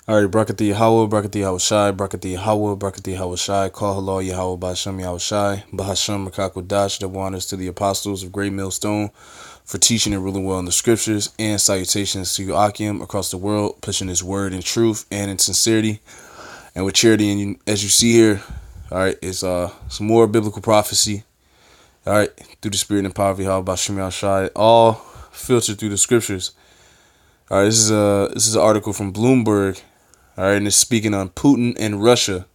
All right, Brakati Yahweh, Brakati Yahweh Shai, Brakati Yahweh, Brakati Yahweh Shai, Call Halal Yahweh Basham Yahweh Shai, Bahasham Makakodash, double honors to the apostles of Great Millstone for teaching and ruling well in the scriptures, and salutations to you, Akim, across the world, pushing his word in truth and in sincerity and with charity. And as you see here, all right, it's some more biblical prophecy, all right, through the spirit and power of Yahweh Basham Yahweh Shai, all filtered through the scriptures. All right, this is an article from Bloomberg. All right, and it's speaking on Putin and Russia.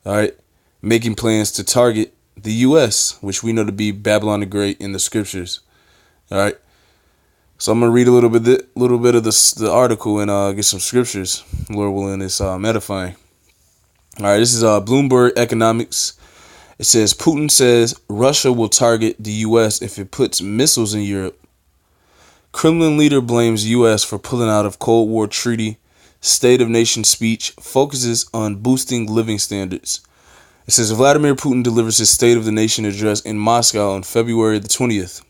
All right, making plans to target the U.S., which we know to be Babylon the Great in the scriptures. All right, so I'm gonna read a little bit of the article and get some scriptures. Lord willing, it's edifying. All right, this is Bloomberg Economics. It says Putin says Russia will target the U.S. if it puts missiles in Europe. Kremlin leader blames U.S. for pulling out of Cold War treaty. State of Nation speech focuses on boosting living standards. It says Vladimir Putin delivers his State of the Nation address in Moscow on February the 20th.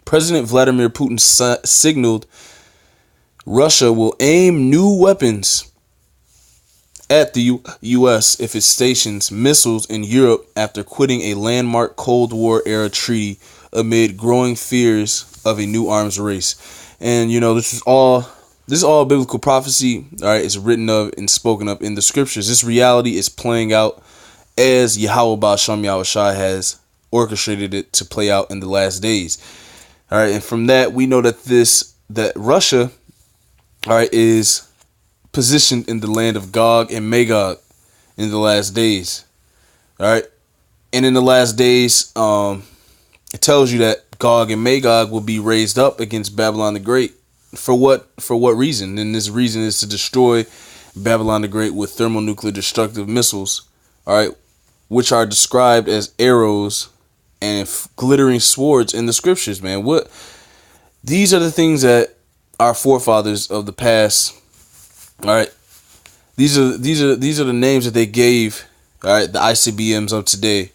President Vladimir Putin signaled Russia will aim new weapons at the U.S. if it stations missiles in Europe after quitting a landmark Cold War era treaty amid growing fears of a new arms race. And this is all biblical prophecy. All right, it's written of and spoken of in the scriptures. This reality is playing out as Yahweh Ba'Shem Yahweh Shai has orchestrated it to play out in the last days. All right, and from that we know that Russia, all right, is positioned in the land of Gog and Magog in the last days. All right, and in the last days, it tells you that Gog and Magog will be raised up against Babylon the Great. For what reason? And this reason is to destroy Babylon the Great with thermonuclear destructive missiles, all right, which are described as arrows and glittering swords in the scriptures, man. These are the things that our forefathers of the past, all right, these are the names that they gave, all right, the ICBMs of today,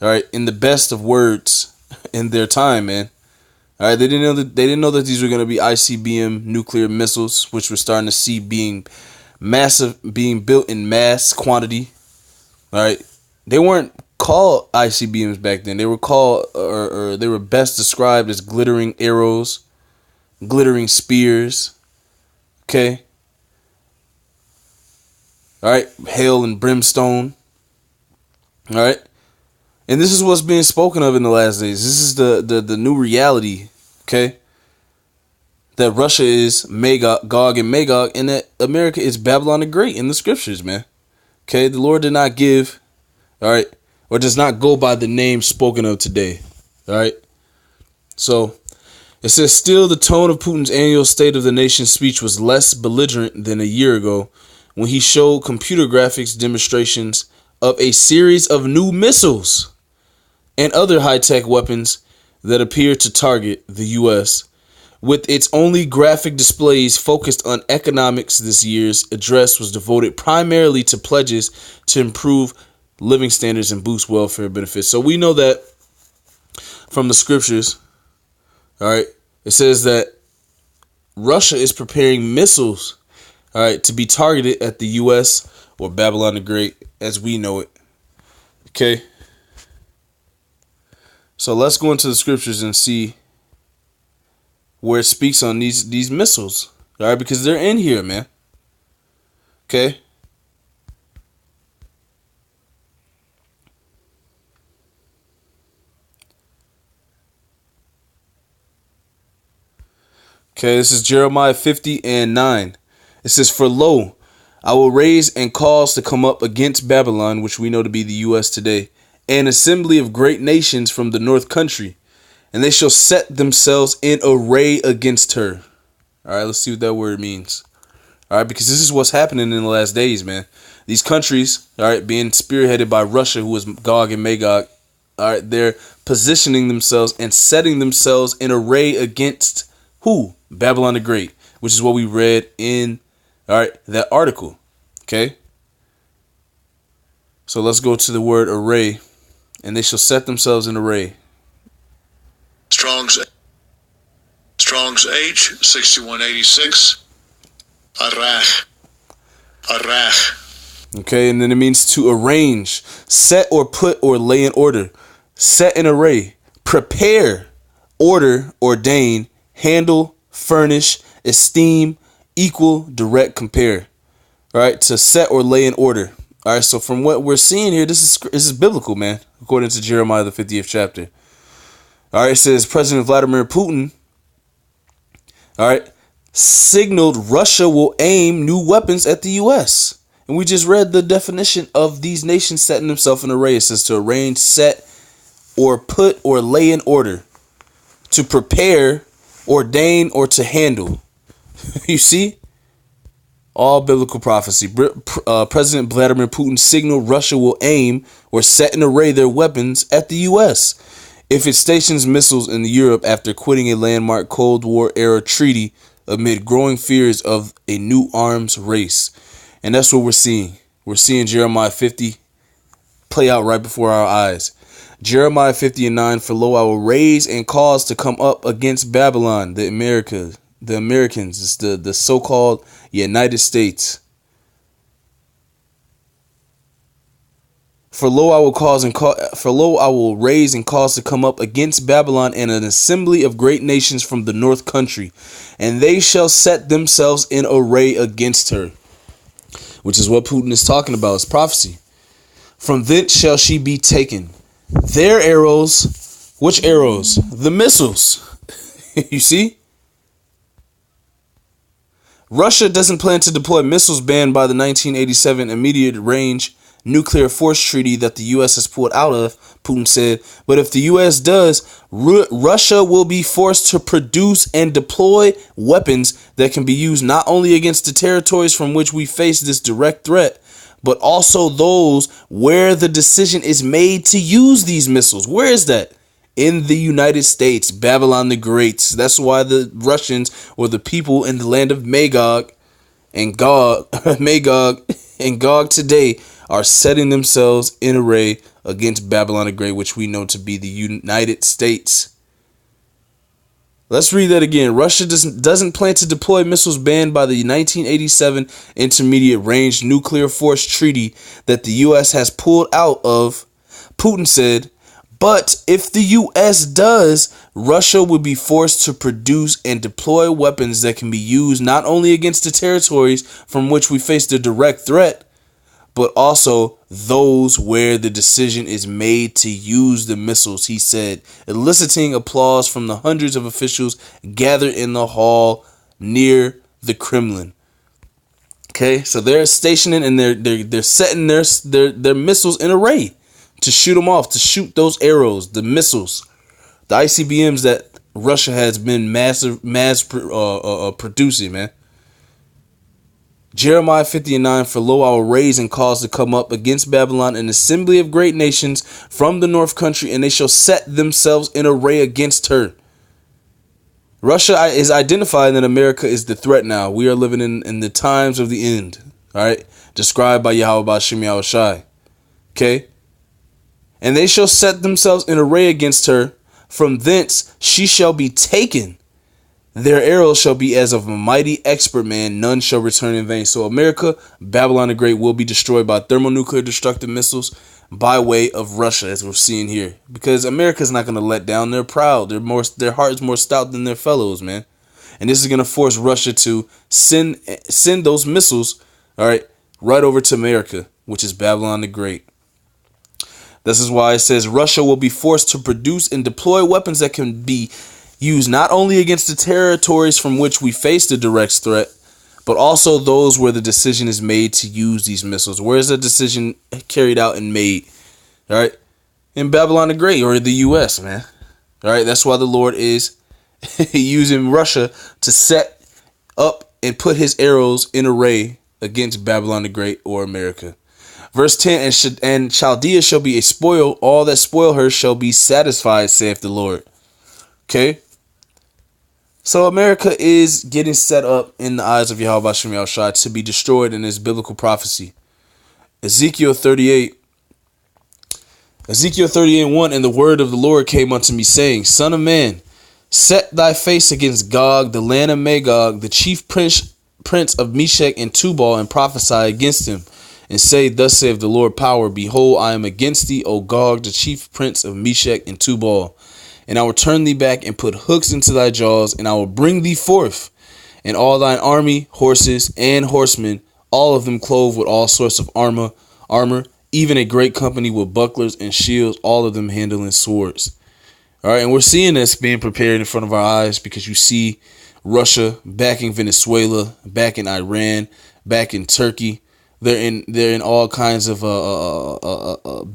all right, in the best of words in their time, man. All right, they didn't know that these were going to be ICBM nuclear missiles, which we're starting to see being built in mass quantity. All right, they weren't called ICBMs back then. They were called, or they were best described as glittering arrows, glittering spears. Okay. All right, hail and brimstone. All right. And this is what's being spoken of in the last days. This is the new reality, okay? That Russia is Gog and Magog, and that America is Babylon the Great in the scriptures, man. Okay, the Lord did not give, all right, or does not go by the name spoken of today, all right? So, it says, still the tone of Putin's annual State of the Nation speech was less belligerent than a year ago when he showed computer graphics demonstrations of a series of new missiles and other high-tech weapons that appear to target the U.S. With its only graphic displays focused on economics, this year's address was devoted primarily to pledges to improve living standards and boost welfare benefits. So we know that from the scriptures, all right, it says that Russia is preparing missiles, all right, to be targeted at the U.S. or Babylon the Great as we know it. Okay. So let's go into the scriptures and see where it speaks on these missiles. All right, because they're in here, man. Okay. Okay, this is Jeremiah 50:9. It says, for lo, I will raise and cause to come up against Babylon, which we know to be the U.S. today, an assembly of great nations from the north country, and they shall set themselves in array against her. All right, let's see what that word means. All right, because this is what's happening in the last days, man. These countries, all right, being spearheaded by Russia, who is Gog and Magog, all right, they're positioning themselves and setting themselves in array against who? Babylon the Great, which is what we read in, all right, that article. Okay. So let's go to the word array, and they shall set themselves in array. Strong's H 6186. Arach. arrah. Okay, and then it means to arrange, set or put or lay in order, set in array, prepare, order, ordain, handle, furnish, esteem, equal, direct, compare. All right, to set or lay in order. All right, so from what we're seeing here, this is biblical, man, according to Jeremiah, the 50th chapter. All right, it says President Vladimir Putin, all right, signaled Russia will aim new weapons at the U.S. And we just read the definition of these nations setting themselves in array. It says to arrange, set, or put or lay in order, to prepare, ordain, or to handle. You see? All biblical prophecy. President Vladimir Putin signaled Russia will aim or set in array their weapons at the U.S. if it stations missiles in Europe after quitting a landmark Cold War era treaty amid growing fears of a new arms race. And that's what we're seeing. We're seeing Jeremiah 50 play out right before our eyes. Jeremiah 50:9, for lo, I will raise and cause to come up against Babylon, the Americans, it's the so-called United States. For lo, I will raise and cause to come up against Babylon and an assembly of great nations from the north country, and they shall set themselves in array against her. Which is what Putin is talking about, it's prophecy. From thence shall she be taken. Their arrows, which arrows? The missiles. You see? Russia doesn't plan to deploy missiles banned by the 1987 Immediate Range Nuclear Force Treaty that the U.S. has pulled out of, Putin said. But if the U.S. does, Russia will be forced to produce and deploy weapons that can be used not only against the territories from which we face this direct threat, but also those where the decision is made to use these missiles. Where is that? In the United States, Babylon the Great. That's why the Russians, or the people in the land of Magog and Gog, Magog and Gog today, are setting themselves in array against Babylon the Great, which we know to be the United States. Let's read that again. Russia doesn't plan to deploy missiles banned by the 1987 Intermediate Range Nuclear Force Treaty that the U.S. has pulled out of, Putin said. But if the U.S. does, Russia will be forced to produce and deploy weapons that can be used not only against the territories from which we face the direct threat, but also those where the decision is made to use the missiles, he said, eliciting applause from the hundreds of officials gathered in the hall near the Kremlin. Okay, so they're stationing and they're setting their missiles in array to shoot them off, to shoot those arrows, the missiles, the ICBMs that Russia has been mass producing, man. Jeremiah 50:9, for lo, I will raise and cause to come up against Babylon an assembly of great nations from the north country, and they shall set themselves in array against her. Russia is identifying that America is the threat now. We are living in the times of the end, all right, described by Yahweh Ba'Shem Yahushai. Okay? And they shall set themselves in array against her. From thence she shall be taken. Their arrows shall be as of a mighty expert man. None shall return in vain. So America, Babylon the Great, will be destroyed by thermonuclear destructive missiles by way of Russia, as we're seeing here. Because America's not going to let down. They're proud. Their heart is more stout than their fellows, man. And this is going to force Russia to send those missiles, all right over to America, which is Babylon the Great. This is why it says Russia will be forced to produce and deploy weapons that can be used not only against the territories from which we face the direct threat, but also those where the decision is made to use these missiles. Where is the decision carried out and made? All right, in Babylon the Great, or the U.S., man. All right, that's why the Lord is using Russia to set up and put his arrows in array against Babylon the Great or America. Verse 10, and Chaldea shall be a spoil. All that spoil her shall be satisfied, saith the Lord. Okay. So America is getting set up in the eyes of Yahweh Ba'Shem Yahushai to be destroyed in this biblical prophecy. Ezekiel 38:1, and the word of the Lord came unto me, saying, Son of man, set thy face against Gog, the land of Magog, the chief prince prince of Meshach and Tubal, and prophesy against him, and say, Thus saith the Lord power, Behold, I am against thee, O Gog, the chief prince of Meshach and Tubal. And I will turn thee back and put hooks into thy jaws, and I will bring thee forth, and all thine army, horses, and horsemen, all of them clothed with all sorts of armor, even a great company with bucklers and shields, all of them handling swords. All right, and we're seeing this being prepared in front of our eyes, because you see Russia backing Venezuela, back in Iran, back in Turkey. They're in all kinds of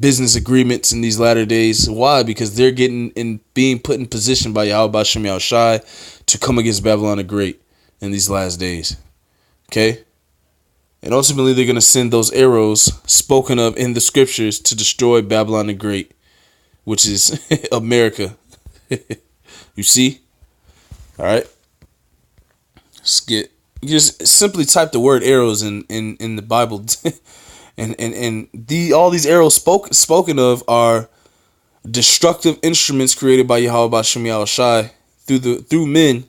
business agreements in these latter days. Why? Because they're being put in position by Yahweh Bashem Yahushai to come against Babylon the Great in these last days. Okay? And ultimately they're going to send those arrows spoken of in the scriptures to destroy Babylon the Great, which is America. You see? All right. You just simply type the word arrows in the Bible, and all these arrows spoken of are destructive instruments created by Yahweh Bashem Yahushai through men,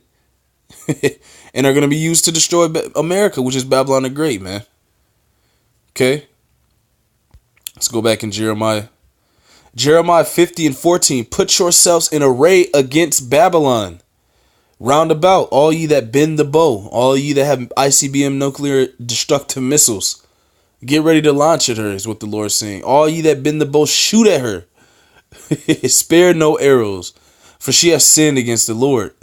and are going to be used to destroy America, which is Babylon the Great, man. Okay, let's go back in Jeremiah 50:14. Put yourselves in array against Babylon. Round about, all ye that bend the bow, all ye that have ICBM nuclear destructive missiles, get ready to launch at her, is what the Lord is saying. All ye that bend the bow, shoot at her. Spare no arrows, for she has sinned against the Lord.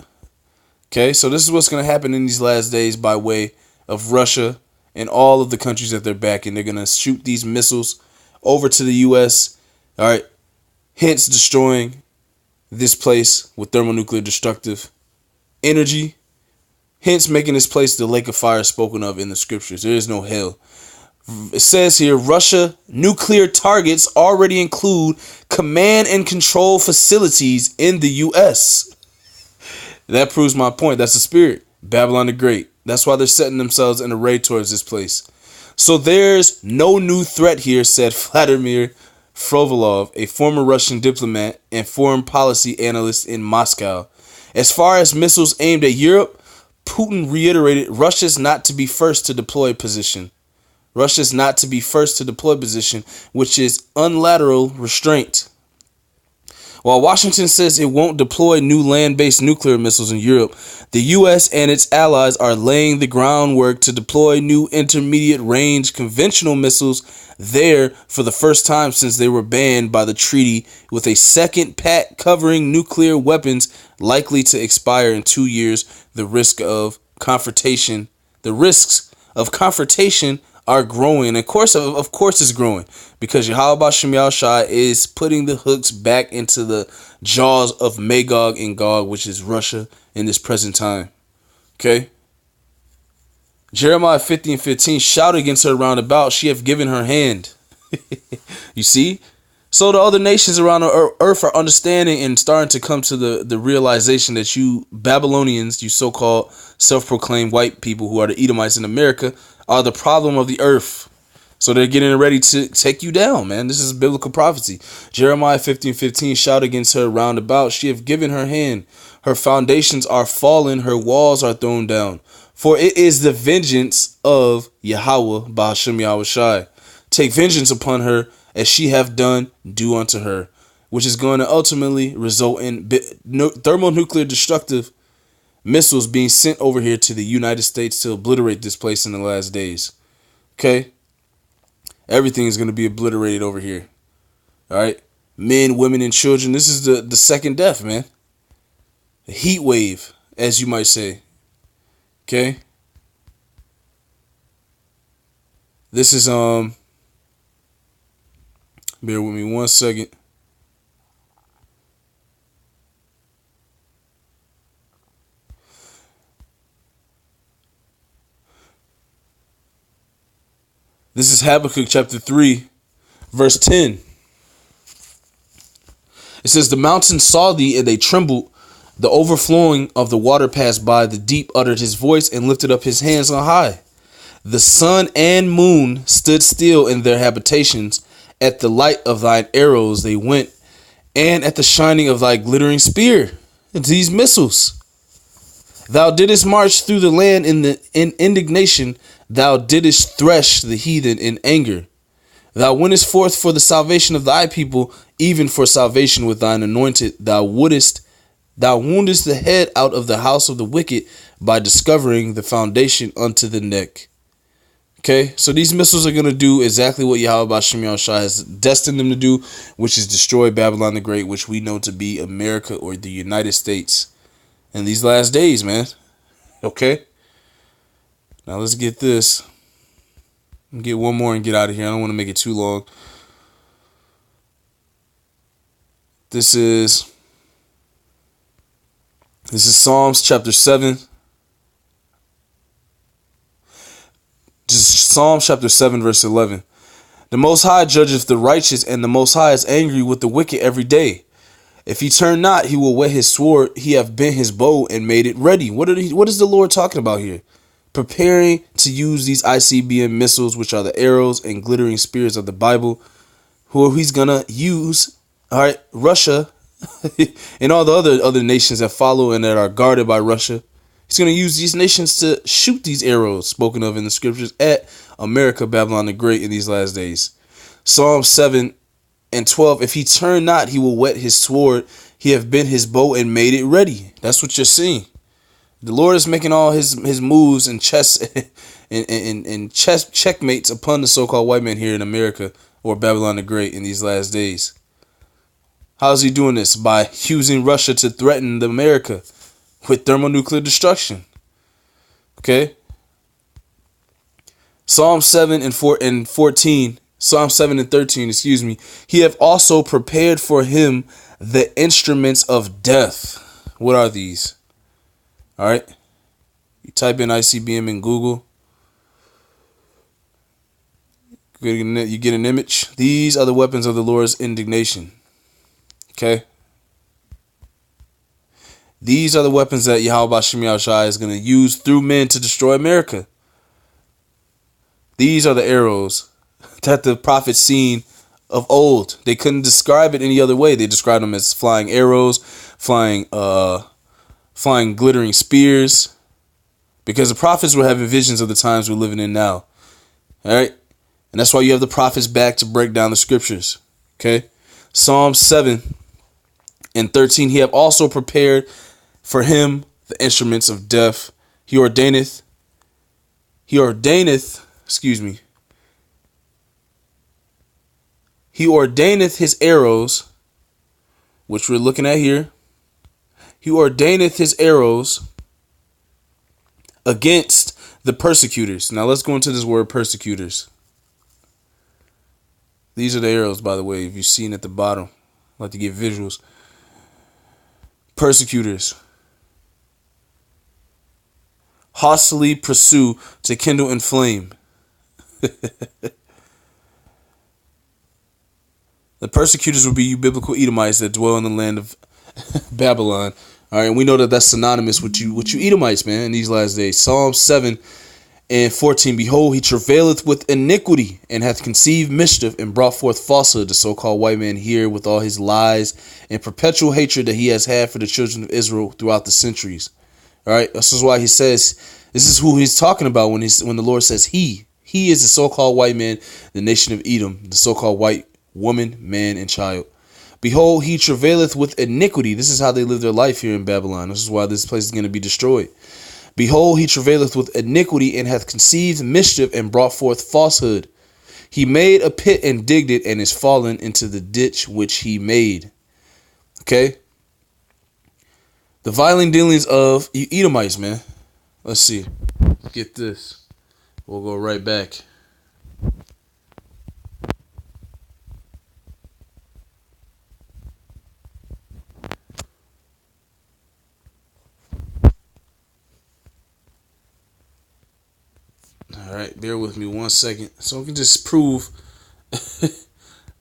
Okay, so this is what's going to happen in these last days by way of Russia and all of the countries that they're backing. They're going to shoot these missiles over to the U.S., all right, hence destroying this place with thermonuclear destructive energy, hence making this place the lake of fire spoken of in the scriptures. There is no hell. It says here, Russia nuclear targets already include command and control facilities in the U.S. That proves my point. That's the spirit. Babylon the Great. That's why they're setting themselves in array towards this place. So there's no new threat here, said Vladimir Frovolov, a former Russian diplomat and foreign policy analyst in Moscow. As far as missiles aimed at Europe, Putin reiterated Russia's not to be first to deploy position. Russia's not to be first to deploy position, which is unilateral restraint. While Washington says it won't deploy new land-based nuclear missiles in Europe, the U.S. and its allies are laying the groundwork to deploy new intermediate-range conventional missiles there for the first time since they were banned by the treaty, with a second pact covering nuclear weapons likely to expire in 2 years. The risks of confrontation are growing. Of course it's growing, because Yahweh Bashem Yahushai is putting the hooks back into the jaws of Magog and Gog, which is Russia in this present time. Okay. Jeremiah 50:15, shout against her round about, she hath given her hand. You see? So the other nations around the earth are understanding and starting to come to the realization that you Babylonians, you so-called self-proclaimed white people who are the Edomites in America, are the problem of the earth. So they're getting ready to take you down, man. This is biblical prophecy. Jeremiah 50:15, shout against her round about, she hath given her hand. Her foundations are fallen, her walls are thrown down. For it is the vengeance of Yahweh Ba'ashem Yahushai. Take vengeance upon her, as she hath done, do unto her. Which is going to ultimately result in thermonuclear destructive missiles being sent over here to the United States to obliterate this place in the last days. Okay? Everything is going to be obliterated over here. All right? Men, women, and children. This is the second death, man. A heat wave, as you might say. Okay? This is, bear with me 1 second. This is Habakkuk chapter 3, verse 10. It says, the mountains saw thee, and they trembled. The overflowing of the water passed by. The deep uttered his voice and lifted up his hands on high. The sun and moon stood still in their habitations. At the light of thine arrows they went, and at the shining of thy glittering spear. It's these missiles. Thou didst march through the land in indignation. Thou didst thresh the heathen in anger. Thou wentest forth for the salvation of thy people, even for salvation with thine anointed. Thou woundest the head out of the house of the wicked by discovering the foundation unto the neck. Okay, so these missiles are going to do exactly what Yahweh Ba'Shem Yahushua has destined them to do, which is destroy Babylon the Great, which we know to be America or the United States in these last days, man. Okay, now let's get this. Get one more and get out of here. I don't want to make it too long. This is Psalms chapter 7. Psalms chapter 7 verse 11. The Most High judgeth the righteous, and the Most High is angry with the wicked every day. If he turn not, he will whet his sword. He hath bent his bow and made it ready. What is the Lord talking about here? Preparing to use these ICBM missiles, which are the arrows and glittering spears of the Bible, who he's gonna use. All right, Russia and all the other nations that follow and that are guarded by Russia. He's going to use these nations to shoot these arrows spoken of in the scriptures at America, Babylon the Great in these last days. Psalm 7 and 12. If he turn not, he will whet his sword. He have bent his bow and made it ready. That's what you're seeing. The Lord is making all his moves and chess and chess checkmates upon the so-called white man here in America or Babylon the Great in these last days. How is he doing this? By using Russia to threaten America with thermonuclear destruction. Okay. Psalm 7 and 14. Psalm 7 and 13, excuse me. He have also prepared for him the instruments of death. What are these? All right. You type in ICBM in Google. You get an image. These are the weapons of the Lord's indignation. Okay. These are the weapons that Yahweh Ba'Shem Yahushua is going to use through men to destroy America. These are the arrows that the prophets seen of old. They couldn't describe it any other way. They described them as flying arrows, flying glittering spears, because the prophets were having visions of the times we're living in now. All right. And that's why you have the prophets back to break down the scriptures. Okay. Psalm 7 and 13. He have also prepared for him the instruments of death. He ordaineth, he ordaineth his arrows, which we're looking at here. He ordaineth his arrows against the persecutors. Now let's go into this word persecutors. These are the arrows, by the way, if you've seen at the bottom. I like to give visuals. Persecutors. Hostily pursue to kindle and flame. The persecutors will be you biblical Edomites that dwell in the land of Babylon. All right, and we know that that's synonymous with you Edomites, man, in these last days. Psalm 7 and 14. Behold, he travaileth with iniquity and hath conceived mischief and brought forth falsehood. The so-called white man here with all his lies and perpetual hatred that he has had for the children of Israel throughout the centuries. All right, this is why he says, this is who he's talking about when the Lord says he is the so-called white man, the nation of Edom, the so-called white woman, man, and child. Behold, he travaileth with iniquity. This is how they live their life here in Babylon. This is why this place is going to be destroyed. Behold, he travaileth with iniquity and hath conceived mischief and brought forth falsehood. He made a pit and digged it and is fallen into the ditch which he made. Okay. The violent dealings of Edomites, man. Let's see. Get this. We'll go right back. All right, bear with me 1 second. So we can just prove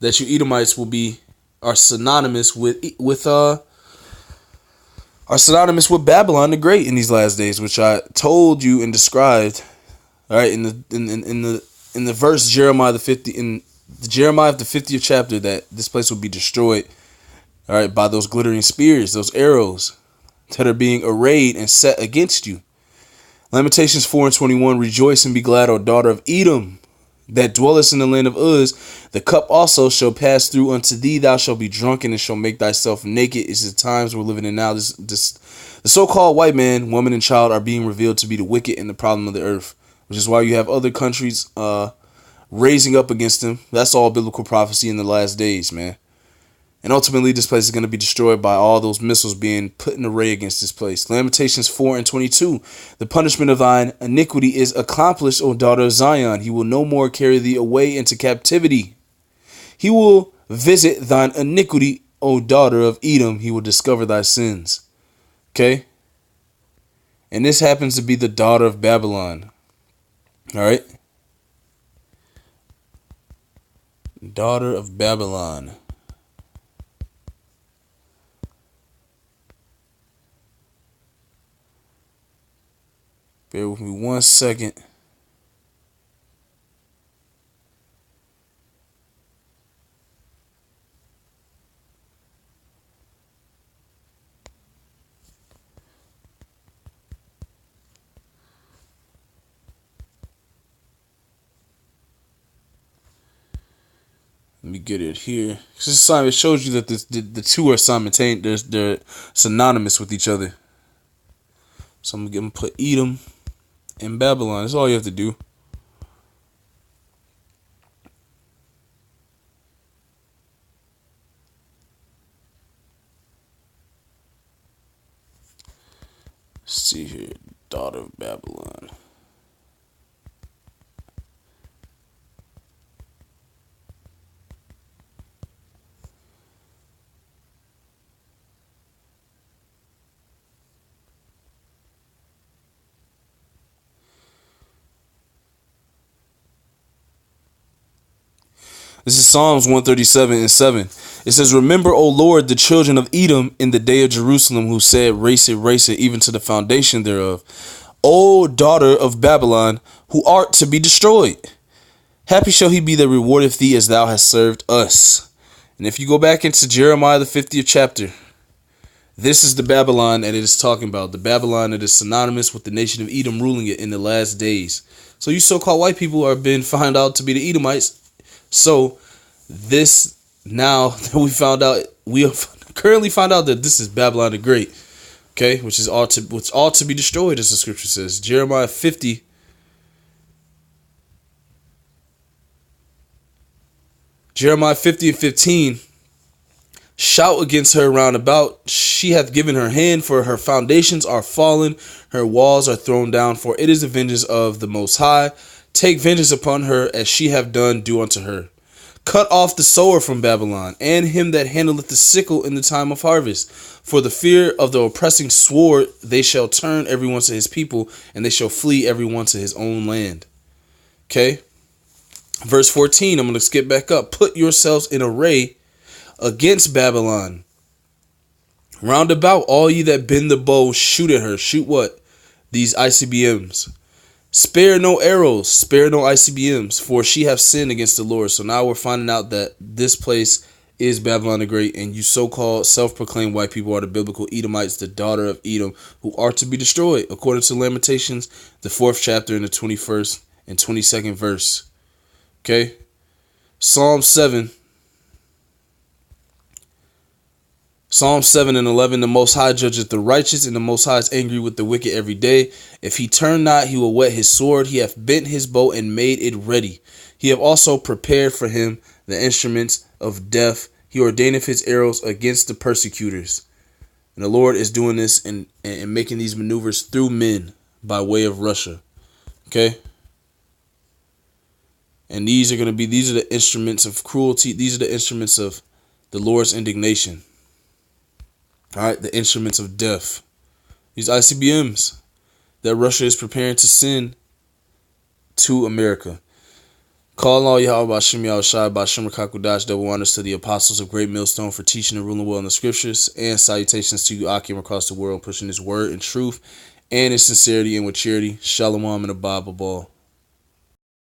that you Edomites are synonymous with Babylon the Great in these last days, which I told you and described. All right, in the verse Jeremiah the 50th chapter, that this place will be destroyed. All right, by those glittering spears, those arrows. that are being arrayed and set against you. Lamentations 4:21, rejoice and be glad, O daughter of Edom, that dwellest in the land of Uz. The cup also shall pass through unto thee. Thou shalt be drunken and shall make thyself naked. It's the times we're living in now. The so-called white man, woman, and child are being revealed to be the wicked and the problem of the earth, which is why you have other countries raising up against them. That's all biblical prophecy in the last days, man. And ultimately, this place is going to be destroyed by all those missiles being put in array against this place. Lamentations 4:22. The punishment of thine iniquity is accomplished, O daughter of Zion. He will no more carry thee away into captivity. He will visit thine iniquity, O daughter of Edom. He will discover thy sins. Okay? And this happens to be the daughter of Babylon. All right? Daughter of Babylon. Bear with me 1 second. Let me get it here. It shows you that the two are simultaneous. They're synonymous with each other. So I'm going to put Edom and Babylon. That's all you have to do. Let's see here. Daughter of Babylon. This is Psalms 137:7. It says, remember, O Lord, the children of Edom in the day of Jerusalem, who said, race it, even to the foundation thereof. O daughter of Babylon, who art to be destroyed. Happy shall he be that rewardeth thee as thou hast served us. And if you go back into Jeremiah, the 50th chapter, this is the Babylon that it is talking about. The Babylon that is synonymous with the nation of Edom ruling it in the last days. So you so-called white people are being found out to be the Edomites. So this, now that we have currently found out that this is Babylon the Great, okay, which is all to be destroyed, as the scripture says. Jeremiah 50. Jeremiah 50:15. Shout against her round about. She hath given her hand, for her foundations are fallen, her walls are thrown down, for it is the vengeance of the Most High. Take vengeance upon her, as she have done, do unto her. Cut off the sower from Babylon, and him that handleth the sickle in the time of harvest. For the fear of the oppressing sword, they shall turn everyone to his people, and they shall flee everyone to his own land. Okay? Verse 14, I'm going to skip back up. Put yourselves in array against Babylon. Round about, all ye that bend the bow, shoot at her. Shoot what? These ICBMs. Spare no arrows, spare no ICBMs, for she hath sinned against the Lord. So now we're finding out that this place is Babylon the Great, and you so-called self-proclaimed white people are the biblical Edomites, the daughter of Edom, who are to be destroyed, according to Lamentations, the 4th chapter, in the 21st and 22nd verse. Okay? Psalm 7. Psalm 7:11, the Most High judgeth the righteous, and the Most High is angry with the wicked every day. If he turn not, he will whet his sword. He hath bent his bow and made it ready. He hath also prepared for him the instruments of death. He ordaineth his arrows against the persecutors. And the Lord is doing this and making these maneuvers through men by way of Russia. Okay? And these are the instruments of cruelty. These are the instruments of the Lord's indignation. All right, the instruments of death. These ICBMs that Russia is preparing to send to America. Call all Yahweh Bashem Yahushai Bashem Rakakudash, double honors to the apostles of Great Millstone for teaching and ruling well in the scriptures, and salutations to you Akim across the world, pushing his word in truth and in sincerity and with charity. Shalom and a Bible ball.